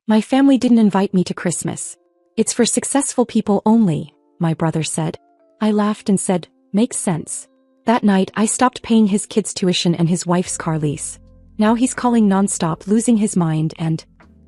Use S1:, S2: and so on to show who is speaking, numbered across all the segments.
S1: My family didn't invite me to Christmas. It's for successful people only, my brother said. I laughed and said, makes sense. That night I stopped paying his kids' tuition and his wife's car lease. Now he's calling nonstop, losing his mind, and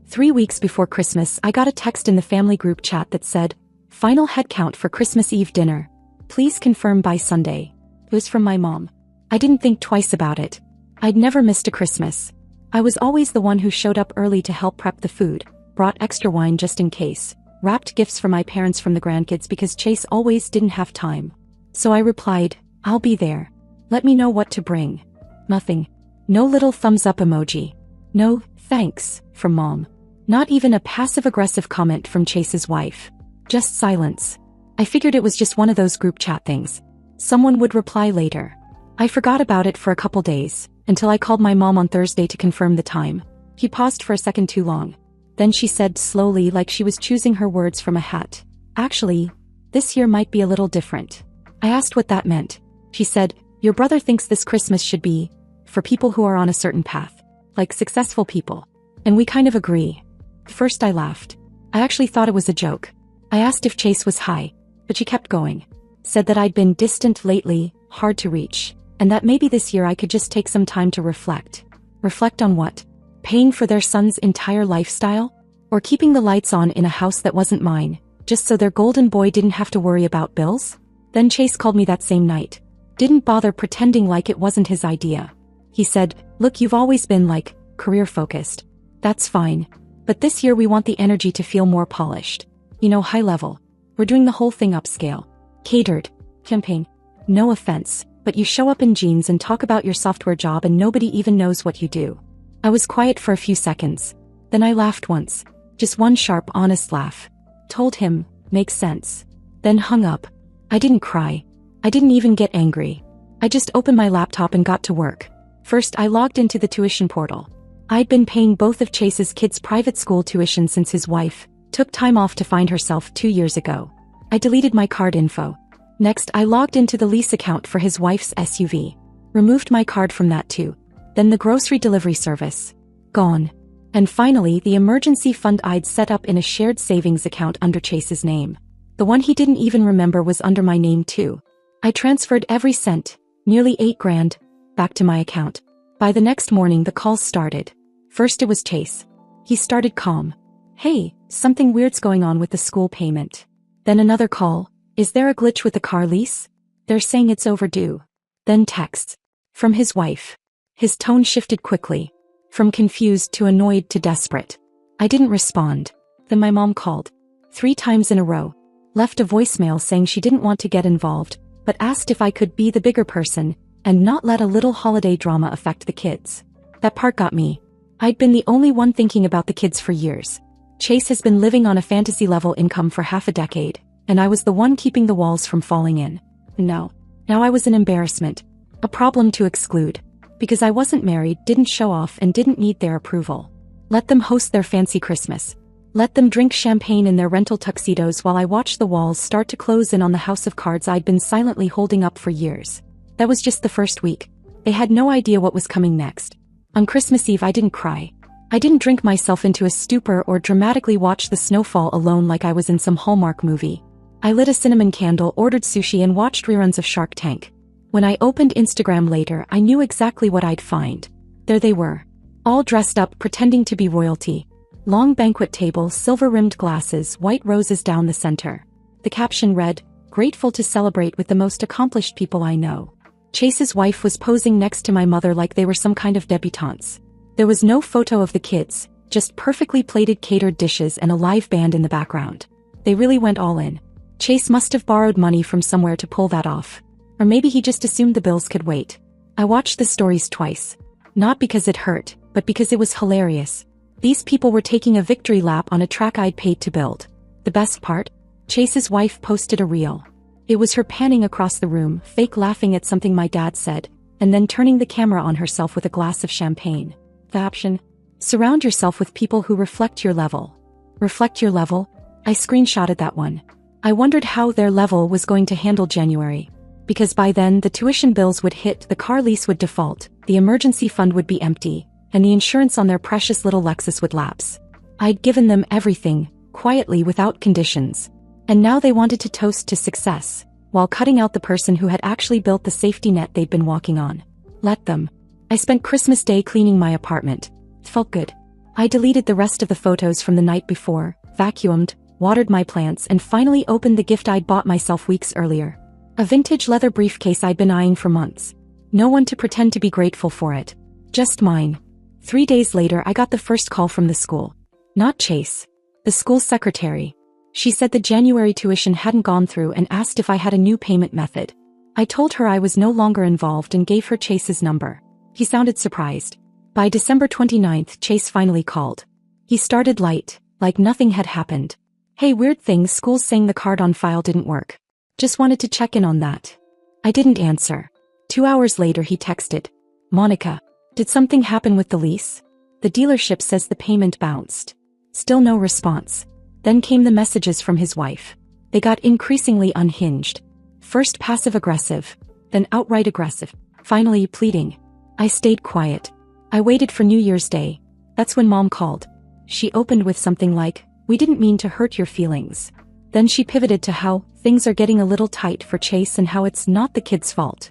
S1: 3 weeks before Christmas I got a text in the family group chat that said, final head count for Christmas Eve dinner. Please confirm by Sunday. It was from my mom. I didn't think twice about it. I'd never missed a Christmas. I was always the one who showed up early to help prep the food, brought extra wine just in case, wrapped gifts for my parents from the grandkids because Chase always didn't have time. So I replied, I'll be there. Let me know what to bring. Nothing. No little thumbs up emoji. No, thanks, from mom. Not even a passive-aggressive comment from Chase's wife. Just silence. I figured it was just one of those group chat things. Someone would reply later. I forgot about it for a couple days, until I called my mom on Thursday to confirm the time. He paused for a second too long. Then she said slowly, like she was choosing her words from a hat, actually, this year might be a little different. I asked what that meant. She said, your brother thinks this Christmas should be for people who are on a certain path, like successful people. And we kind of agree. First I laughed. I actually thought it was a joke. I asked if Chase was high, but she kept going. Said that I'd been distant lately, hard to reach, and that maybe this year I could just take some time to reflect. Reflect on what? Paying for their son's entire lifestyle? Or keeping the lights on in a house that wasn't mine, just so their golden boy didn't have to worry about bills? Then Chase called me that same night. Didn't bother pretending like it wasn't his idea. He said, look, you've always been like, career-focused. That's fine. But this year we want the energy to feel more polished. You know, high level. We're doing the whole thing upscale. Catered. Campaign. No offense, but you show up in jeans and talk about your software job and nobody even knows what you do. I was quiet for a few seconds. Then I laughed once. Just one sharp, honest laugh. Told him, makes sense. Then hung up. I didn't cry. I didn't even get angry. I just opened my laptop and got to work. First I logged into the tuition portal. I'd been paying both of Chase's kids' private school tuition since his wife took time off to find herself 2 years ago. I deleted my card info. Next I logged into the lease account for his wife's SUV. Removed my card from that too. Then the grocery delivery service. Gone. And finally the emergency fund I'd set up in a shared savings account under Chase's name. The one he didn't even remember was under my name too. I transferred every cent, nearly $8,000, back to my account. By the next morning the calls started. First it was Chase. He started calm. Hey, something weird's going on with the school payment. Then another call. Is there a glitch with the car lease? They're saying it's overdue. Then texts. From his wife. His tone shifted quickly. From confused to annoyed to desperate. I didn't respond. Then my mom called. 3 times in a row. Left a voicemail saying she didn't want to get involved, but asked if I could be the bigger person and not let a little holiday drama affect the kids. That part got me. I'd been the only one thinking about the kids for years. Chase has been living on a fantasy-level income for half a decade, and I was the one keeping the walls from falling in. Now I was an embarrassment. A problem to exclude. Because I wasn't married, didn't show off, and didn't need their approval. Let them host their fancy Christmas. Let them drink champagne in their rental tuxedos while I watched the walls start to close in on the house of cards I'd been silently holding up for years. That was just the first week. They had no idea what was coming next. On Christmas Eve I didn't cry. I didn't drink myself into a stupor or dramatically watch the snowfall alone like I was in some Hallmark movie. I lit a cinnamon candle, ordered sushi, and watched reruns of Shark Tank. When I opened Instagram later, I knew exactly what I'd find. There they were. All dressed up, pretending to be royalty. Long banquet table, silver-rimmed glasses, white roses down the center. The caption read, "Grateful to celebrate with the most accomplished people I know." Chase's wife was posing next to my mother like they were some kind of debutantes. There was no photo of the kids, just perfectly plated catered dishes and a live band in the background. They really went all in. Chase must have borrowed money from somewhere to pull that off. Or maybe he just assumed the bills could wait. I watched the stories twice. Not because it hurt, but because it was hilarious. These people were taking a victory lap on a track I'd paid to build. The best part? Chase's wife posted a reel. It was her panning across the room, fake laughing at something my dad said, and then turning the camera on herself with a glass of champagne. The option? Surround yourself with people who reflect your level. Reflect your level? I screenshotted that one. I wondered how their level was going to handle January. Because by then the tuition bills would hit, the car lease would default, the emergency fund would be empty, and the insurance on their precious little Lexus would lapse. I'd given them everything, quietly without conditions. And now they wanted to toast to success, while cutting out the person who had actually built the safety net they'd been walking on. Let them. I spent Christmas Day cleaning my apartment. It felt good. I deleted the rest of the photos from the night before, vacuumed, watered my plants, and finally opened the gift I'd bought myself weeks earlier. A vintage leather briefcase I'd been eyeing for months. No one to pretend to be grateful for it. Just mine. 3 days later I got the first call from the school. Not Chase. The school secretary. She said the January tuition hadn't gone through and asked if I had a new payment method. I told her I was no longer involved and gave her Chase's number. He sounded surprised. By December 29th, Chase finally called. He started light, like nothing had happened. Hey, weird thing, school's saying the card on file didn't work. Just wanted to check in on that. I didn't answer. 2 hours later he texted. Monica, did something happen with the lease? The dealership says the payment bounced. Still no response. Then came the messages from his wife. They got increasingly unhinged. First passive-aggressive, then outright aggressive, finally pleading. I stayed quiet. I waited for New Year's Day. That's when Mom called. She opened with something like, "We didn't mean to hurt your feelings." Then she pivoted to how things are getting a little tight for Chase and how it's not the kid's fault.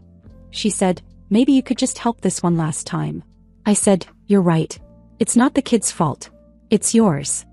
S1: She said, "Maybe you could just help this one last time." I said, "You're right. It's not the kid's fault. It's yours."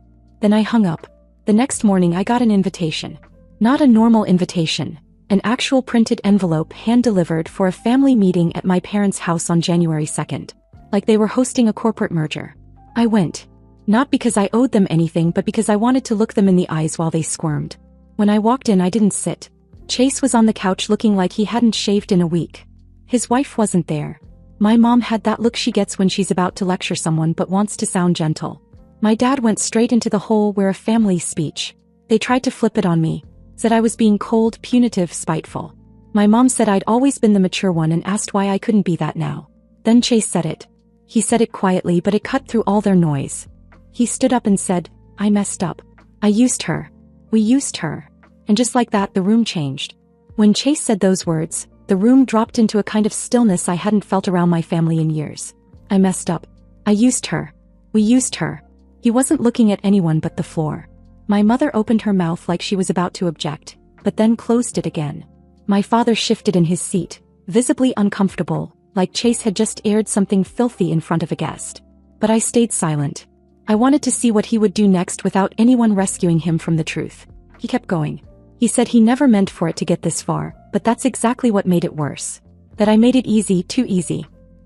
S1: Then I hung up. The next morning I got an invitation. Not a normal invitation. An actual printed envelope hand-delivered for a family meeting at my parents' house on January 2nd. Like they were hosting a corporate merger. I went. Not because I owed them anything but because I wanted to look them in the eyes while they squirmed. When I walked in I didn't sit. Chase was on the couch looking like he hadn't shaved in a week. His wife wasn't there. My mom had that look she gets when she's about to lecture someone but wants to sound gentle. My dad went straight into the hole where a family speech. They tried to flip it on me. Said I was being cold, punitive, spiteful. My mom said I'd always been the mature one and asked why I couldn't be that now. Then Chase said it. He said it quietly but it cut through all their noise. He stood up and said, "I messed up. I used her. We used her." And just like that the room changed. When Chase said those words, the room dropped into a kind of stillness I hadn't felt around my family in years. I messed up. I used her. We used her. He wasn't looking at anyone but the floor. My mother opened her mouth like she was about to object, but then closed it again. My father shifted in his seat, visibly uncomfortable, like Chase had just aired something filthy in front of a guest. But I stayed silent. I wanted to see what he would do next without anyone rescuing him from the truth. He kept going. He said he never meant for it to get this far, but that's exactly what made it worse. That I made it easy, too easy.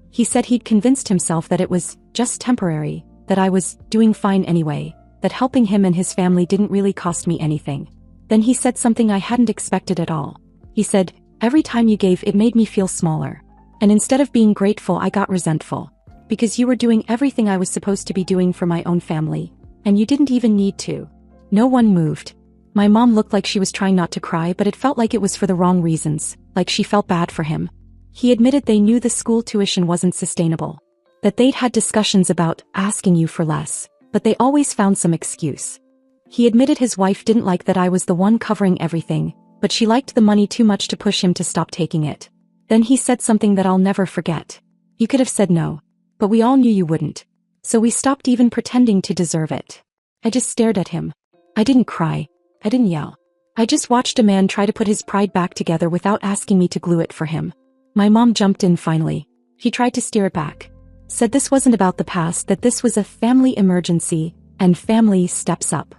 S1: He said he'd convinced himself that it was just temporary, that I was doing fine anyway, that helping him and his family didn't really cost me anything. Then he said something I hadn't expected at all. He said, "Every time you gave it made me feel smaller. And instead of being grateful I got resentful. Because you were doing everything I was supposed to be doing for my own family. And you didn't even need to." No one moved. My mom looked like she was trying not to cry but it felt like it was for the wrong reasons, like she felt bad for him. He admitted they knew the school tuition wasn't sustainable. That they'd had discussions about asking you for less, but they always found some excuse. He admitted his wife didn't like that I was the one covering everything, but she liked the money too much to push him to stop taking it. Then he said something that I'll never forget. "You could have said no. But we all knew you wouldn't. So we stopped even pretending to deserve it." I just stared at him. I didn't cry. I didn't yell. I just watched a man try to put his pride back together without asking me to glue it for him. My mom jumped in finally. He tried to steer it back. Said this wasn't about the past, that this was a family emergency, and family steps up.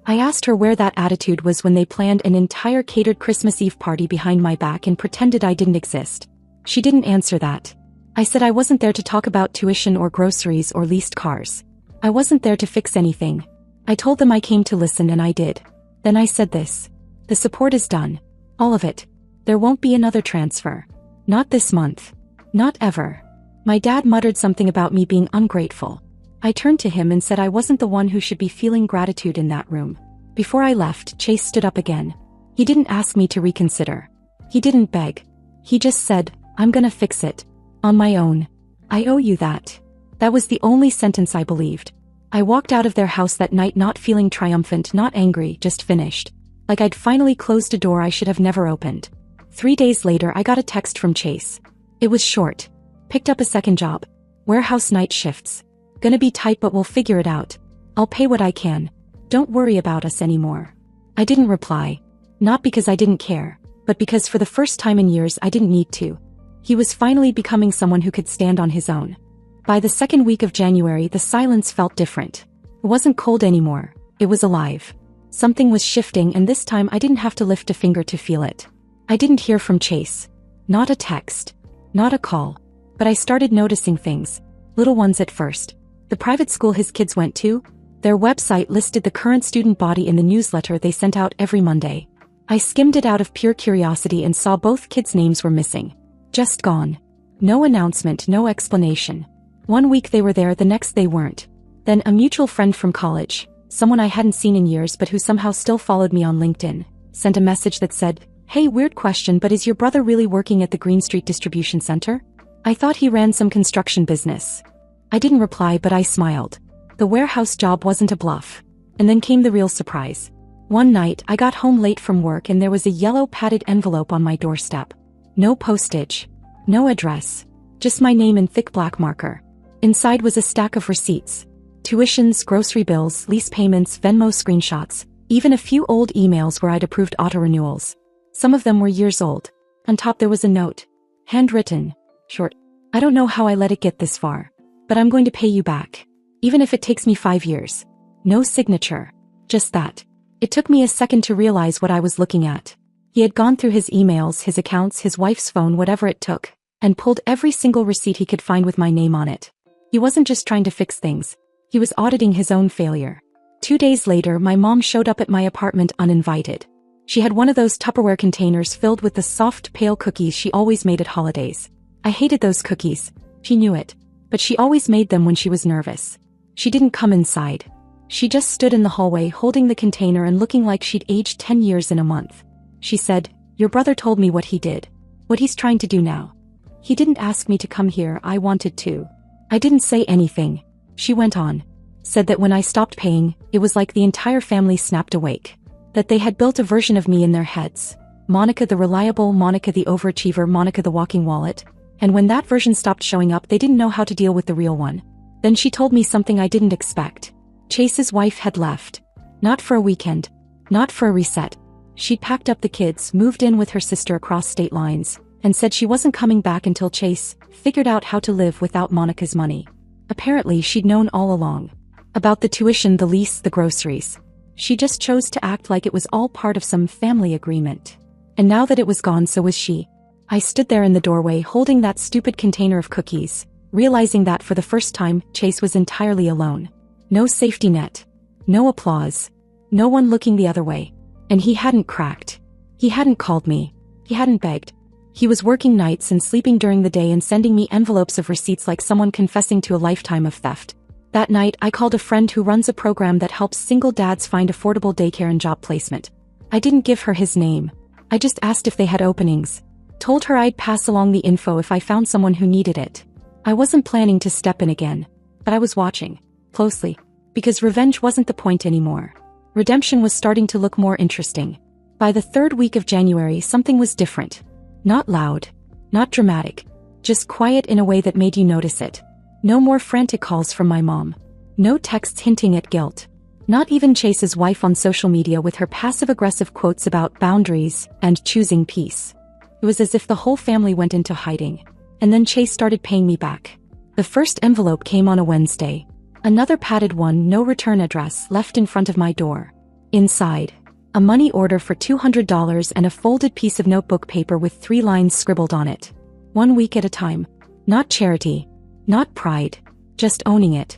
S1: I asked her where that attitude was when they planned an entire catered Christmas Eve party behind my back and pretended I didn't exist. She didn't answer that. I said I wasn't there to talk about tuition or groceries or leased cars. I wasn't there to fix anything. I told them I came to listen and I did. Then I said this. The support is done. All of it. There won't be another transfer. Not this month. Not ever. My dad muttered something about me being ungrateful. I turned to him and said I wasn't the one who should be feeling gratitude in that room. Before I left, Chase stood up again. He didn't ask me to reconsider. He didn't beg. He just said, "I'm gonna fix it. On my own. I owe you that." That was the only sentence I believed. I walked out of their house that night not feeling triumphant, not angry, just finished. Like I'd finally closed a door I should have never opened. 3 days later I got a text from Chase. It was short. Picked up a second job. Warehouse night shifts. Gonna be tight but we'll figure it out. I'll pay what I can. Don't worry about us anymore. I didn't reply. Not because I didn't care, but because for the first time in years I didn't need to. He was finally becoming someone who could stand on his own. By the second week of January, the silence felt different. It wasn't cold anymore. It was alive. Something was shifting, and this time I didn't have to lift a finger to feel it. I didn't hear from Chase. Not a text. Not a call. But I started noticing things. Little ones at first. The private school his kids went to, their website listed the current student body in the newsletter they sent out every Monday. I skimmed it out of pure curiosity and saw both kids' names were missing. Just gone. No announcement, no explanation. One week they were there, the next they weren't. Then a mutual friend from college, someone I hadn't seen in years but who somehow still followed me on LinkedIn, sent a message that said, "Hey, weird question, but is your brother really working at the Green Street Distribution Center? I thought he ran some construction business." I didn't reply, but I smiled. The warehouse job wasn't a bluff. And then came the real surprise. One night, I got home late from work and there was a yellow padded envelope on my doorstep. No postage. No address. Just my name in thick black marker. Inside was a stack of receipts. Tuitions, grocery bills, lease payments, Venmo screenshots, even a few old emails where I'd approved auto renewals. Some of them were years old. On top there was a note. Handwritten. Short. "I don't know how I let it get this far. But I'm going to pay you back. Even if it takes me 5 years." No signature. Just that. It took me a second to realize what I was looking at. He had gone through his emails, his accounts, his wife's phone, whatever it took, and pulled every single receipt he could find with my name on it. He wasn't just trying to fix things. He was auditing his own failure. 2 days later, my mom showed up at my apartment uninvited. She had one of those Tupperware containers filled with the soft, pale cookies she always made at holidays. I hated those cookies. She knew it. But she always made them when she was nervous. She didn't come inside. She just stood in the hallway holding the container and looking like she'd aged 10 years in a month. She said, "Your brother told me what he did. What he's trying to do now. He didn't ask me to come here, I wanted to." I didn't say anything. She went on. Said that when I stopped paying, it was like the entire family snapped awake. That they had built a version of me in their heads. Monica the reliable, Monica the overachiever, Monica the walking wallet. And when that version stopped showing up, they didn't know how to deal with the real one. Then she told me something I didn't expect. Chase's wife had left. Not for a weekend. Not for a reset. She'd packed up the kids, moved in with her sister across state lines, and said she wasn't coming back until Chase figured out how to live without Monica's money. Apparently she'd known all along. About the tuition, the lease, the groceries. She just chose to act like it was all part of some family agreement. And now that it was gone, so was she. I stood there in the doorway holding that stupid container of cookies, realizing that for the first time, Chase was entirely alone. No safety net. No applause. No one looking the other way. And he hadn't cracked. He hadn't called me. He hadn't begged. He was working nights and sleeping during the day and sending me envelopes of receipts like someone confessing to a lifetime of theft. That night, I called a friend who runs a program that helps single dads find affordable daycare and job placement. I didn't give her his name. I just asked if they had openings. Told her I'd pass along the info if I found someone who needed it. I wasn't planning to step in again, but I was watching closely, because revenge wasn't the point anymore. Redemption was starting to look more interesting. By the third week of January, something was different. Not loud, not dramatic, just quiet in a way that made you notice it. No more frantic calls from my mom. No texts hinting at guilt. Not even Chase's wife on social media with her passive-aggressive quotes about boundaries and choosing peace. It was as if the whole family went into hiding. And then Chase started paying me back. The first envelope came on a Wednesday. Another padded one, no return address, left in front of my door. Inside, a money order for $200 and a folded piece of notebook paper with 3 lines scribbled on it. 1 week at a time. Not charity. Not pride. Just owning it.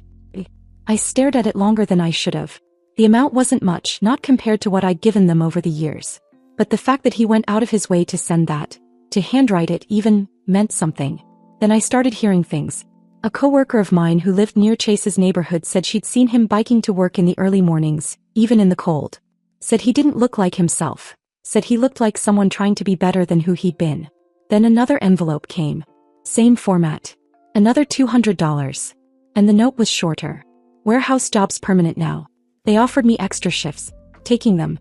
S1: I stared at it longer than I should have. The amount wasn't much, not compared to what I'd given them over the years. But the fact that he went out of his way to send that, to handwrite it even, meant something. Then I started hearing things. A coworker of mine who lived near Chase's neighborhood said she'd seen him biking to work in the early mornings, even in the cold. Said he didn't look like himself. Said he looked like someone trying to be better than who he'd been. Then another envelope came. Same format. Another $200. And the note was shorter. Warehouse jobs permanent now. They offered me extra shifts. Taking them.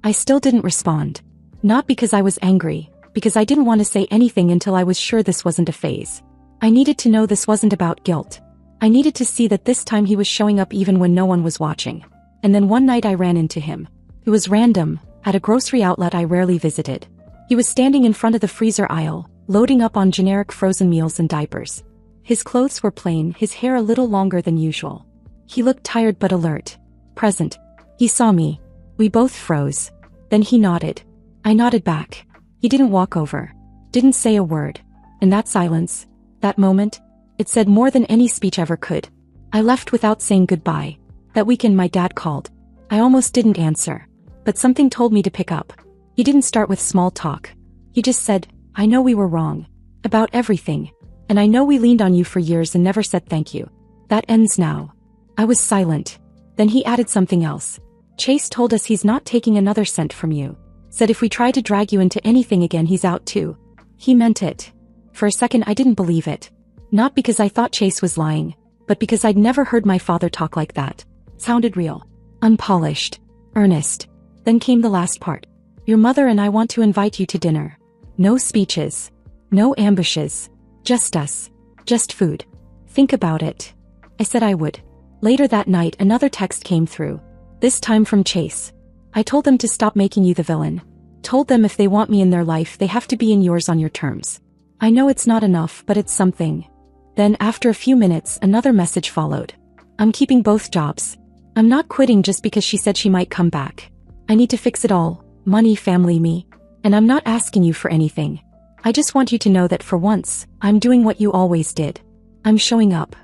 S1: I still didn't respond. Not because I was angry, because I didn't want to say anything until I was sure this wasn't a phase. I needed to know this wasn't about guilt. I needed to see that this time he was showing up even when no one was watching. And then one night I ran into him. It was random, at a grocery outlet I rarely visited. He was standing in front of the freezer aisle, loading up on generic frozen meals and diapers. His clothes were plain, his hair a little longer than usual. He looked tired but alert. Present. He saw me. We both froze. Then he nodded. I nodded back. He didn't walk over. Didn't say a word. And that silence, that moment, it said more than any speech ever could. I left without saying goodbye. That weekend my dad called. I almost didn't answer. But something told me to pick up. He didn't start with small talk. He just said, I know we were wrong. About everything. And I know we leaned on you for years and never said thank you. That ends now. I was silent. Then he added something else. Chase told us he's not taking another cent from you. Said if we try to drag you into anything again he's out too. He meant it. For a second I didn't believe it. Not because I thought Chase was lying, but because I'd never heard my father talk like that. Sounded real. Unpolished. Earnest. Then came the last part. Your mother and I want to invite you to dinner. No speeches. No ambushes. Just us. Just food. Think about it. I said I would. Later that night another text came through. This time from Chase. I told them to stop making you the villain. Told them if they want me in their life they have to be in yours on your terms. I know it's not enough, but it's something. Then after a few minutes another message followed. I'm keeping both jobs. I'm not quitting just because she said she might come back. I need to fix it all. Money, family, me. And I'm not asking you for anything. I just want you to know that for once, I'm doing what you always did. I'm showing up.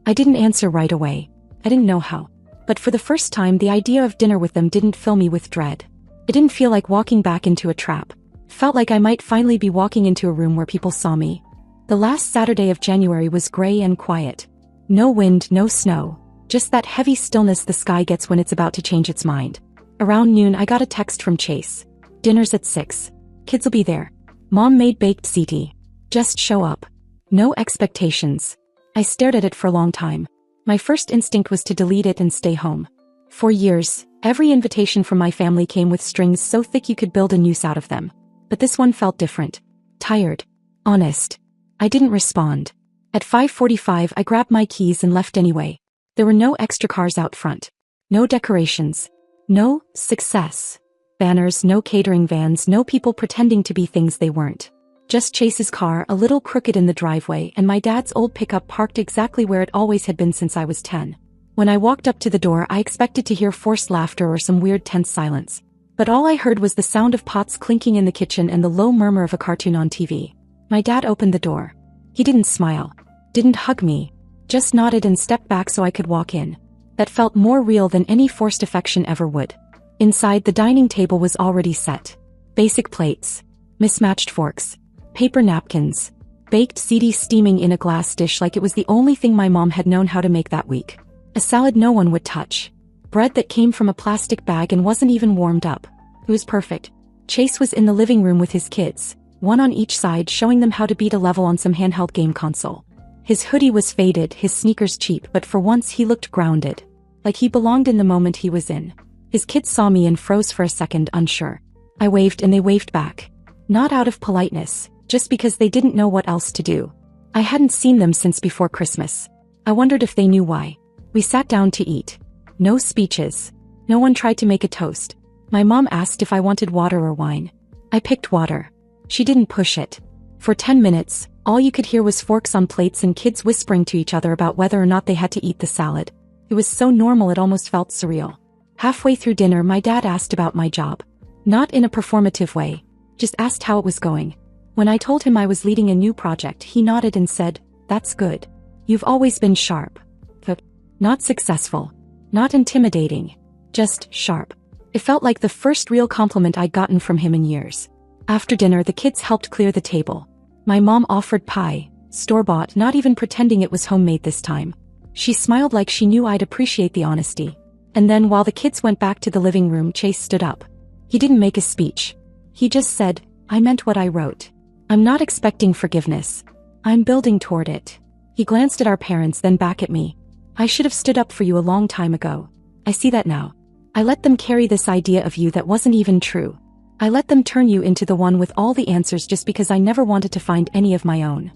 S1: I didn't answer right away. I didn't know how. But for the first time the idea of dinner with them didn't fill me with dread. It didn't feel like walking back into a trap. Felt like I might finally be walking into a room where people saw me. The last Saturday of January was gray and quiet. No wind, no snow. Just that heavy stillness the sky gets when it's about to change its mind. Around noon I got a text from Chase. Dinner's at 6. Kids'll be there. Mom made baked ziti. Just show up. No expectations. I stared at it for a long time. My first instinct was to delete it and stay home. For years, every invitation from my family came with strings so thick you could build a noose out of them. But this one felt different. Tired. Honest. I didn't respond. At 5:45 I grabbed my keys and left anyway. There were no extra cars out front. No decorations. No success. Banners, no catering vans, no people pretending to be things they weren't. Just Chase's car, a little crooked in the driveway, and my dad's old pickup parked exactly where it always had been since I was 10. When I walked up to the door I expected to hear forced laughter or some weird tense silence. But all I heard was the sound of pots clinking in the kitchen and the low murmur of a cartoon on TV. My dad opened the door. He didn't smile. Didn't hug me. Just nodded and stepped back so I could walk in. That felt more real than any forced affection ever would. Inside the dining table was already set. Basic plates. Mismatched forks. Paper napkins. Baked ziti steaming in a glass dish like it was the only thing my mom had known how to make that week. A salad no one would touch. Bread that came from a plastic bag and wasn't even warmed up. It was perfect. Chase was in the living room with his kids, one on each side showing them how to beat a level on some handheld game console. His hoodie was faded, his sneakers cheap, but for once he looked grounded. Like he belonged in the moment he was in. His kids saw me and froze for a second, unsure. I waved and they waved back. Not out of politeness, just because they didn't know what else to do. I hadn't seen them since before Christmas. I wondered if they knew why. We sat down to eat. No speeches. No one tried to make a toast. My mom asked if I wanted water or wine. I picked water. She didn't push it. For 10 minutes, all you could hear was forks on plates and kids whispering to each other about whether or not they had to eat the salad. It was so normal it almost felt surreal. Halfway through dinner my dad asked about my job. Not in a performative way. Just asked how it was going. When I told him I was leading a new project he nodded and said, "That's good. You've always been sharp." But not successful. Not intimidating. Just sharp. It felt like the first real compliment I'd gotten from him in years. After dinner the kids helped clear the table. My mom offered pie, store-bought, not even pretending it was homemade this time. She smiled like she knew I'd appreciate the honesty. And then while the kids went back to the living room Chase stood up. He didn't make a speech. He just said, "I meant what I wrote. I'm not expecting forgiveness. I'm building toward it." He glanced at our parents then back at me. "I should have stood up for you a long time ago. I see that now. I let them carry this idea of you that wasn't even true. I let them turn you into the one with all the answers just because I never wanted to find any of my own."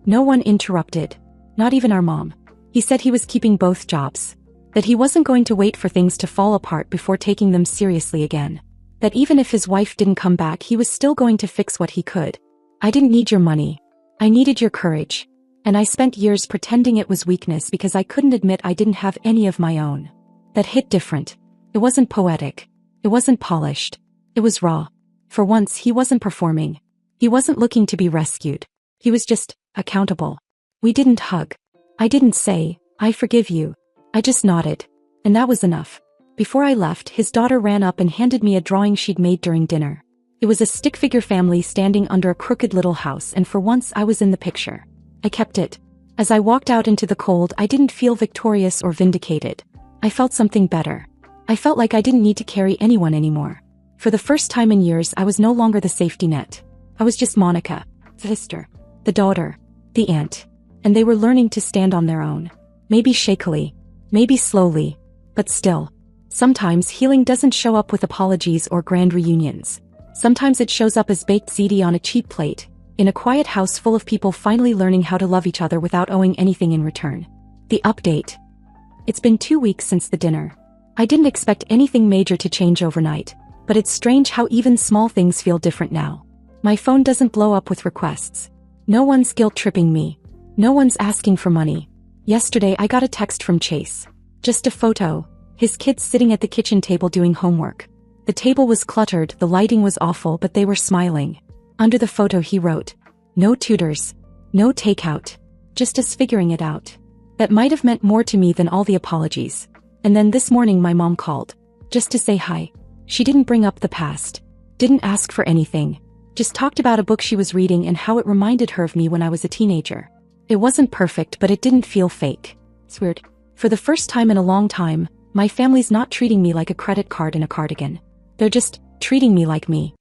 S1: No one interrupted. Not even our mom. He said he was keeping both jobs. That he wasn't going to wait for things to fall apart before taking them seriously again. That even if his wife didn't come back, he was still going to fix what he could. I didn't need your money. I needed your courage. And I spent years pretending it was weakness because I couldn't admit I didn't have any of my own. That hit different. It wasn't poetic. It wasn't polished. It was raw. For once, he wasn't performing. He wasn't looking to be rescued. He was just accountable. We didn't hug. I didn't say, "I forgive you." I just nodded. And that was enough. Before I left, his daughter ran up and handed me a drawing she'd made during dinner. It was a stick figure family standing under a crooked little house, and for once I was in the picture. I kept it. As I walked out into the cold, I didn't feel victorious or vindicated. I felt something better. I felt like I didn't need to carry anyone anymore. For the first time in years, I was no longer the safety net. I was just Monica, the sister, the daughter, the aunt. And they were learning to stand on their own. Maybe shakily, maybe slowly, but still. Sometimes healing doesn't show up with apologies or grand reunions. Sometimes it shows up as baked ziti on a cheap plate, in a quiet house full of people finally learning how to love each other without owing anything in return. The update. It's been 2 weeks since the dinner. I didn't expect anything major to change overnight, but it's strange how even small things feel different now. My phone doesn't blow up with requests. No one's guilt-tripping me. No one's asking for money. Yesterday I got a text from Chase. Just a photo. His kids sitting at the kitchen table doing homework. The table was cluttered, the lighting was awful, but they were smiling. Under the photo he wrote, "No tutors. No takeout. Just us figuring it out." That might have meant more to me than all the apologies. And then this morning my mom called. Just to say hi. She didn't bring up the past. Didn't ask for anything. Just talked about a book she was reading and how it reminded her of me when I was a teenager. It wasn't perfect, but it didn't feel fake. It's weird. For the first time in a long time, my family's not treating me like a credit card in a cardigan. They're just treating me like me.